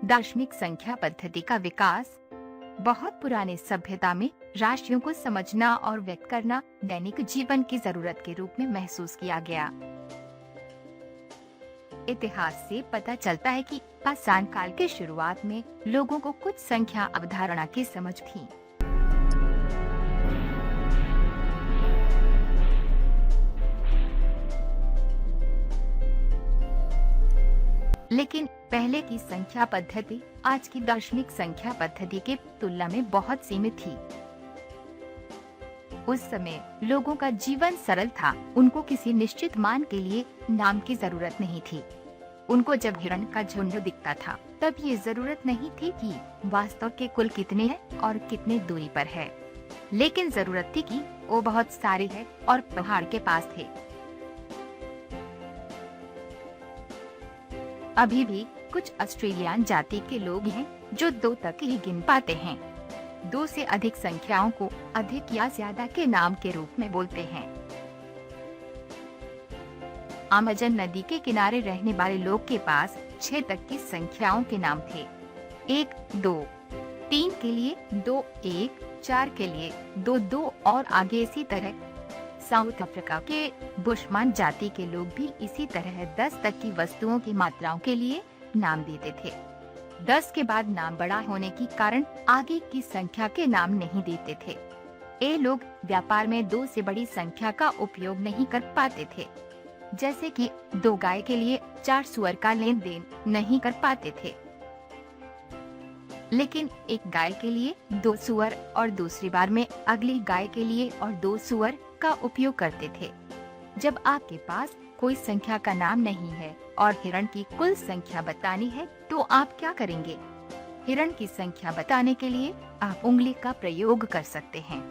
दार्शनिक संख्या पद्धति का विकास। बहुत पुराने सभ्यता में राशियों को समझना और व्यक्त करना दैनिक जीवन की जरूरत के रूप में महसूस किया गया। इतिहास से पता चलता है कि पाषाण काल के शुरुआत में लोगों को कुछ संख्या अवधारणा की समझ थी। लेकिन पहले की संख्या पद्धति आज की दार्शनिक संख्या पद्धति के तुलना में बहुत सीमित थी। उस समय लोगों का जीवन सरल था। उनको किसी निश्चित मान के लिए नाम की जरूरत नहीं थी। उनको जब हिरण का झुंड दिखता था तब ये जरूरत नहीं थी कि वास्तव के कुल कितने हैं और कितने दूरी पर है, लेकिन जरूरत थी कि वो बहुत सारे हैं और पहाड़ के पास थे। अभी भी कुछ ऑस्ट्रेलियन जाति के लोग हैं जो 2 तक ही गिन पाते हैं। 2 से अधिक संख्याओं को अधिक या ज्यादा के नाम के रूप में बोलते हैं। अमेज़न नदी के किनारे रहने वाले लोग के पास 6 तक की संख्याओं के नाम थे। 1, 2, 3 के लिए 2, 1, 4 के लिए 2, 2 और आगे इसी तरह। साउथ अफ्रीका के बुशमैन जाति के लोग भी इसी तरह 10 तक की वस्तुओं की मात्राओं के लिए नाम देते थे। 10 के बाद नाम बड़ा होने के कारण आगे की संख्या के नाम नहीं देते थे। ये लोग व्यापार में 2 से बड़ी संख्या का उपयोग नहीं कर पाते थे, जैसे कि 2 गाय के लिए 4 सुअर का लेन देन नहीं कर पाते थे, लेकिन एक गाय के लिए 2 सुअर और दूसरी बार में अगली गाय के लिए और 2 सुअर का उपयोग करते थे। जब आपके पास कोई संख्या का नाम नहीं है और हिरण की कुल संख्या बतानी है तो आप क्या करेंगे? हिरण की संख्या बताने के लिए आप उंगली का प्रयोग कर सकते हैं,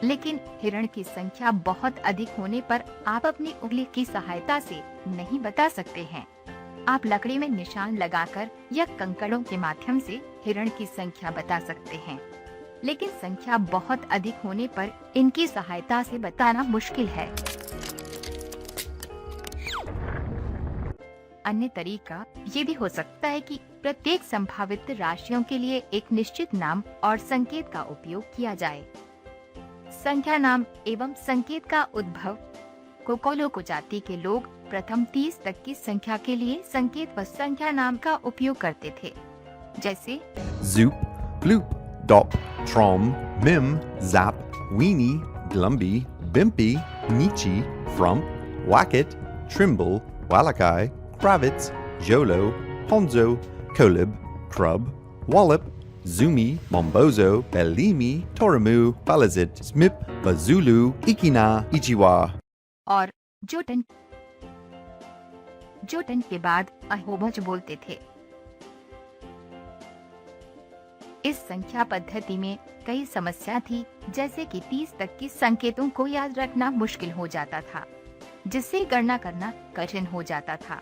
लेकिन हिरण की संख्या बहुत अधिक होने पर आप अपनी उंगली की सहायता से नहीं बता सकते हैं। आप लकड़ी में निशान लगाकर या कंकड़ों के माध्यम से हिरण की संख्या बता सकते हैं, लेकिन संख्या बहुत अधिक होने पर इनकी सहायता से बताना मुश्किल है। अन्य तरीका ये भी हो सकता है कि प्रत्येक संभावित राशियों के लिए एक निश्चित नाम और संकेत का उपयोग किया जाए। संख्या नाम एवं संकेत का उद्भव। कोकोलोको जाति के लोग प्रथम 30 तक की संख्या के लिए संकेत व संख्या नाम का उपयोग करते थे, जैसे Zoop, Bloop, Dop, Trom, Mim, Zap, Weenie, Glumby, Bimpy, Nietzsche, Frump, Wacket, Trimble, Wallakai, Kravitz, Jolo, Ponzo, Kolib, Crub, Wallop, Zumi, Mombozo, Bellimi, Toramu, Balazit, Smip, Bazulu, Ikina, Ichiwa। और जोटन। जोटन के बाद अहोबज बोलते थे। इस संख्या पद्धति में कई समस्या थी, जैसे कि 30 तक की संकेतों को याद रखना मुश्किल हो जाता था, जिससे गणना करना कठिन हो जाता था।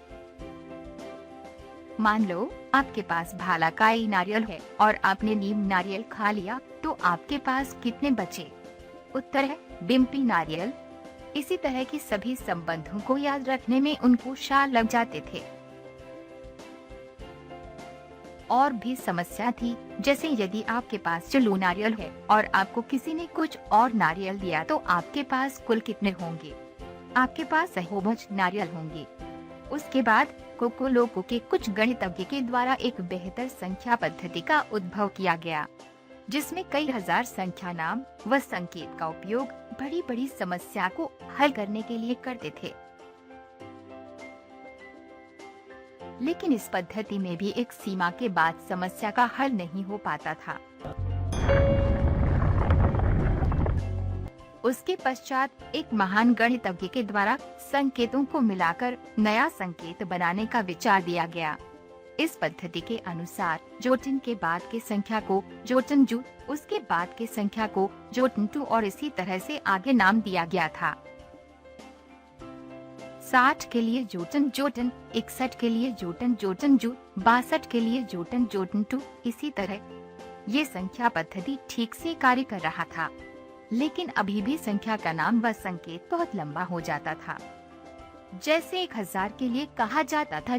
मान लो आपके पास भालाकाई नारियल है और आपने नीम नारियल खा लिया, तो आपके पास कितने बचे? उत्तर है बिम्पी नारियल। इसी तरह की सभी संबंधों को याद रखने में उनको साल लग जाते थे। और भी समस्या थी, जैसे यदि आपके पास चलो नारियल है और आपको किसी ने कुछ और नारियल दिया तो आपके पास कुल कितने होंगे? आपके पास अहोबज नारियल होंगे। उसके बाद कोकोलोको के कुछ गणितज्ञ के द्वारा एक बेहतर संख्या पद्धति का उद्भव किया गया, जिसमें कई हजार संख्या नाम व संकेत का उपयोग बड़ी बड़ी समस्या को हल करने के लिए करते थे। लेकिन इस पद्धति में भी एक सीमा के बाद समस्या का हल नहीं हो पाता था। उसके पश्चात एक महान गणितज्ञ के द्वारा संकेतों को मिलाकर नया संकेत बनाने का विचार दिया गया। इस पद्धति के अनुसार जोटन के बाद की संख्या को जोटनजू, उसके बाद की संख्या को जोटनटू और इसी तरह से आगे नाम दिया गया था। 60 के लिए जोटन जोटन, 61 के लिए जोटन जोटनजू, 62 के लिए जोटन जोटनटू, इसी तरह ये संख्या पद्धति ठीक से कार्य कर रहा था, लेकिन अभी भी संख्या का नाम व संकेत बहुत लंबा हो जाता था। जैसे 1000 के लिए कहा जाता था